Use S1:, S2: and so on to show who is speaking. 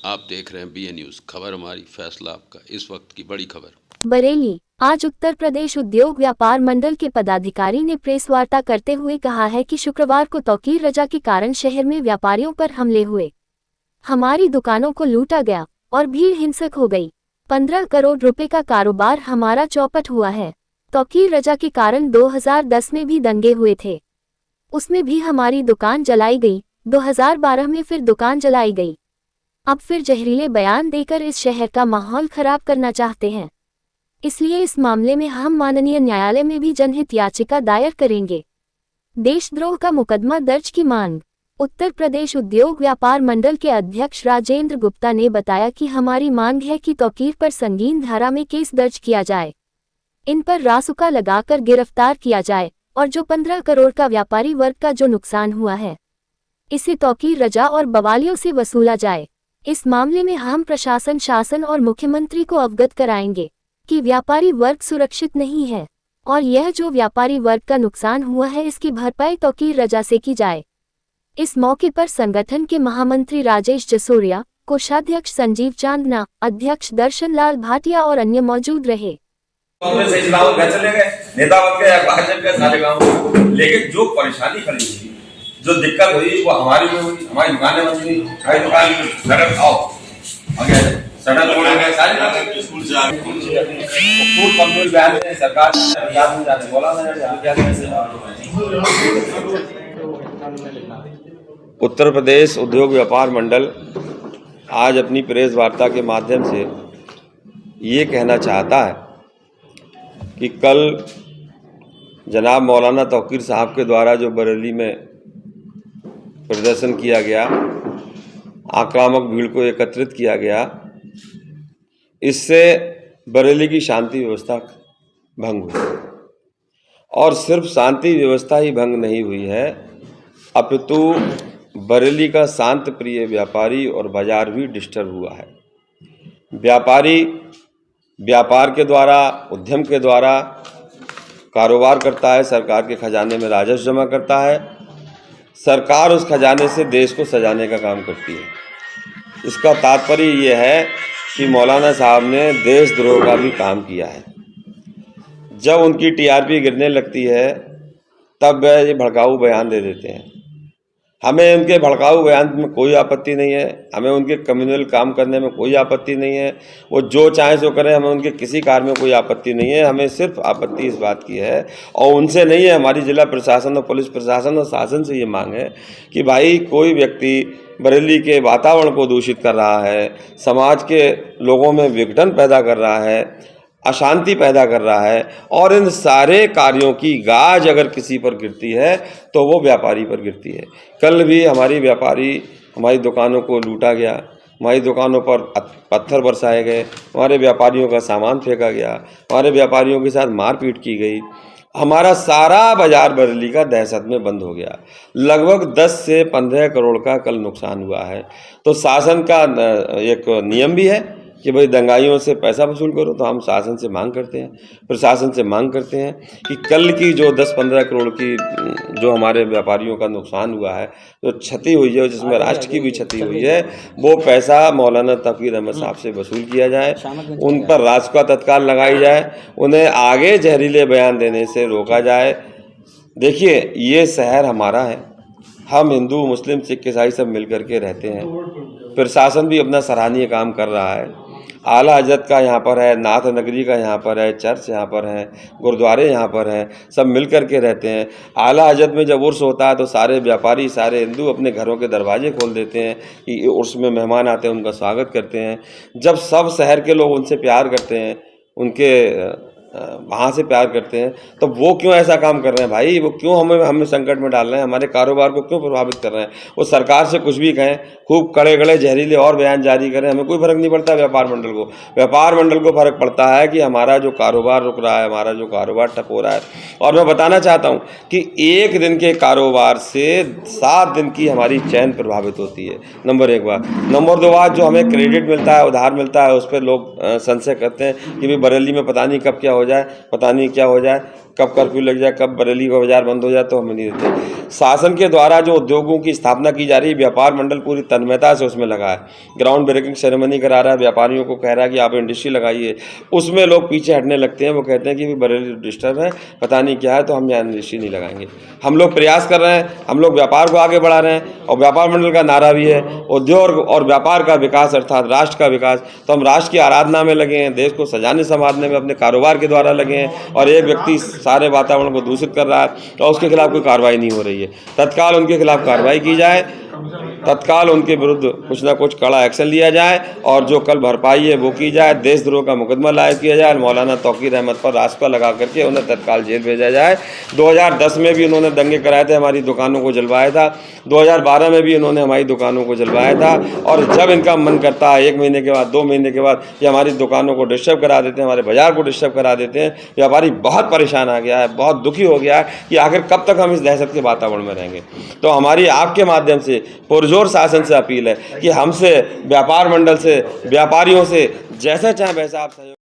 S1: आप देख रहे हैं BA न्यूज़, खबर हमारी फैसला आपका। इस वक्त की बड़ी खबर।
S2: बरेली, आज उत्तर प्रदेश उद्योग व्यापार मंडल के पदाधिकारी ने प्रेस वार्ता करते हुए कहा है कि शुक्रवार को तौकीर रजा के कारण शहर में व्यापारियों पर हमले हुए, हमारी दुकानों को लूटा गया और भीड़ हिंसक हो गई। 15 करोड़ रुपए का कारोबार हमारा चौपट हुआ है। तौकीर रजा के कारण 2010 में भी दंगे हुए थे, उसमें भी हमारी दुकान जलाई गई। 2012 में फिर दुकान जलाई गई। अब फिर जहरीले बयान देकर इस शहर का माहौल खराब करना चाहते हैं। इसलिए इस मामले में हम माननीय न्यायालय में भी जनहित याचिका दायर करेंगे। देशद्रोह का मुकदमा दर्ज की मांग। उत्तर प्रदेश उद्योग व्यापार मंडल के अध्यक्ष राजेंद्र गुप्ता ने बताया कि हमारी मांग है कि तौकीर पर संगीन धारा में केस दर्ज किया जाए, इन पर रासुका लगाकर गिरफ्तार किया जाए और जो 15 करोड़ का व्यापारी वर्ग का जो नुकसान हुआ है, इसे तौकीर रजा और बवालियों से वसूला जाए। इस मामले में हम प्रशासन, शासन और मुख्यमंत्री को अवगत कराएंगे कि व्यापारी वर्ग सुरक्षित नहीं है और यह जो व्यापारी वर्ग का नुकसान हुआ है इसकी भरपाई तौकीर रजा से की जाए। इस मौके पर संगठन के महामंत्री राजेश जसोरिया, कोषाध्यक्ष संजीव चांदना, अध्यक्ष दर्शन लाल भाटिया और अन्य मौजूद रहे।
S3: कांग्रेस से चुनाव घर चले गए, नेता बन गए, भाजपा के सारे गांव, लेकिन जो परेशानी खड़ी हुई, जो दिक्कत हुई वो हमारी में हुई। हमारी दुकानें बंद हुई, हमारी दुकान सड़क आओ आगे सड़क तोड़ेंगे, सारी स्कूल से आगे फूड कंपनी बैन है, सरकार में जाने बोला उत्तर प्रदेश उद्योग व्यापार मंडल आज अपनी प्रेस वार्ता के माध्यम से ये कहना चाहता है कि कल जनाब मौलाना तौकीर साहब के द्वारा जो बरेली में प्रदर्शन किया गया, आक्रामक भीड़ को एकत्रित किया गया, इससे बरेली की शांति व्यवस्था भंग हुई। और सिर्फ शांति व्यवस्था ही भंग नहीं हुई है, अपितु बरेली का शांत प्रिय व्यापारी और बाजार भी डिस्टर्ब हुआ है। व्यापारी व्यापार के द्वारा, उद्यम के द्वारा कारोबार करता है, सरकार के खजाने में राजस्व जमा करता है, सरकार उस खजाने से देश को सजाने का काम करती है। इसका तात्पर्य ये है कि मौलाना साहब ने देशद्रोह का भी काम किया है। जब उनकी TRP गिरने लगती है तब वह ये भड़काऊ बयान दे देते हैं। हमें उनके भड़काऊ बयान में कोई आपत्ति नहीं है, हमें उनके कम्युनल काम करने में कोई आपत्ति नहीं है। वो जो चाहें सो करें, हमें उनके किसी कार्य में कोई आपत्ति नहीं है। हमें सिर्फ आपत्ति इस बात की है, और उनसे नहीं है, हमारी जिला प्रशासन और पुलिस प्रशासन और शासन से ये मांग है कि भाई कोई व्यक्ति बरेली के वातावरण को दूषित कर रहा है, समाज के लोगों में विघटन पैदा कर रहा है, अशांति पैदा कर रहा है, और इन सारे कार्यों की गाज अगर किसी पर गिरती है तो वो व्यापारी पर गिरती है। कल भी हमारी दुकानों को लूटा गया, हमारी दुकानों पर पत्थर बरसाए गए, हमारे व्यापारियों का सामान फेंका गया, हमारे व्यापारियों के साथ मारपीट की गई। हमारा सारा बाजार बरेली का दहशत में बंद हो गया। लगभग 10 से 15 करोड़ का कल नुकसान हुआ है। तो शासन का एक नियम भी है कि भाई दंगाइयों से पैसा वसूल करो। तो हम शासन से मांग करते हैं, प्रशासन से मांग करते हैं कि कल की जो 10-15 करोड़ की जो हमारे व्यापारियों का नुकसान हुआ है, जो क्षति हुई है, जिसमें राष्ट्र की भी क्षति हुई है, वो पैसा मौलाना तौकीर अहमद साहब से वसूल किया जाए, उन पर रासुका तत्काल लगाई जाए, उन्हें आगे जहरीले बयान देने से रोका जाए। देखिए, ये शहर हमारा है, हम हिंदू, मुस्लिम, सिख, ईसाई सब मिल करके रहते हैं। प्रशासन भी अपना सराहनीय काम कर रहा है। आला हजरत का यहाँ पर है, नाथ नगरी का यहाँ पर है, चर्च यहाँ पर है, गुरुद्वारे यहाँ पर हैं, सब मिल कर के रहते हैं। आला हजरत में जब उर्स होता है तो सारे व्यापारी, सारे हिंदू अपने घरों के दरवाजे खोल देते हैं कि उर्स में मेहमान आते हैं, उनका स्वागत करते हैं। जब सब शहर के लोग उनसे प्यार करते हैं, उनके वहाँ से प्यार करते हैं, तो वो क्यों ऐसा काम कर रहे हैं भाई? वो क्यों हमें संकट में डाल रहे हैं? हमारे कारोबार को क्यों प्रभावित कर रहे हैं? वो सरकार से कुछ भी कहें, खूब कड़े कड़े जहरीले और बयान जारी करें, हमें कोई फर्क नहीं पड़ता। व्यापार मंडल को फर्क पड़ता है कि हमारा जो कारोबार रुक रहा है, हमारा जो कारोबार ठप हो रहा है। और मैं बताना चाहता हूँ कि 1 दिन के कारोबार से 7 दिन की हमारी चैन प्रभावित होती है। नंबर 1 बात। नंबर 2 बात, जो हमें क्रेडिट मिलता है, उधार मिलता है, उस पर लोग संशय करते हैं कि भाई बरेली में पता नहीं कब क्या हो जाए, पता नहीं क्या हो जाए। कब कर्फ्यू लग जाए, कब बरेली का बाजार बंद हो जाए, तो हमें नहीं देते। शासन के द्वारा जो उद्योगों की स्थापना की जा रही है, व्यापार मंडल पूरी तन्मयता से उसमें लगा है। ग्राउंड ब्रेकिंग सेरेमनी करा रहा है, व्यापारियों को कह रहा है कि आप इंडस्ट्री लगाइए। उसमें लोग पीछे हटने लगते हैं, वो कहते हैं कि बरेली डिस्टर्ब है, पता नहीं क्या है, तो हम यहाँ इंडस्ट्री नहीं लगाएंगे। हम लोग प्रयास कर रहे हैं, हम लोग व्यापार को आगे बढ़ा रहे हैं, और व्यापार मंडल का नारा भी है उद्योग और व्यापार का विकास अर्थात राष्ट्र का विकास। तो हम राष्ट्र की आराधना में लगे हैं, देश को सजाने संवारने में अपने कारोबार के द्वारा लगे हैं, और एक व्यक्ति सारे वातावरण को दूषित कर रहा है और उसके खिलाफ कोई कार्रवाई नहीं हो रही है। तत्काल उनके खिलाफ कार्रवाई की जाए, तत्काल उनके विरुद्ध कुछ ना कुछ कड़ा एक्शन लिया जाए, और जो कल भरपाई है वो की जाए। देशद्रोह का मुकदमा लायक किया जाए, मौलाना तौकीर अहमद पर रास्ता लगा करके उन्हें तत्काल जेल भेजा जाए। 2010 में भी उन्होंने दंगे कराए थे, हमारी दुकानों को जलवाया था। 2012 में भी उन्होंने हमारी दुकानों को जलवाया था। और जब इनका मन करता है 1 महीने के बाद, 2 महीने के बाद, ये हमारी दुकानों को डिस्टर्ब करा देते हैं, हमारे बाजार को डिस्टर्ब करा देते हैं। व्यापारी बहुत परेशान आ गया है, बहुत दुखी हो गया है कि आखिर कब तक हम इस दहशत के वातावरण में रहेंगे। तो हमारी आपके माध्यम से पुरजोर शासन से अपील है कि हमसे, व्यापार मंडल से, व्यापारियों से जैसा चाहे वैसा आप सहयोग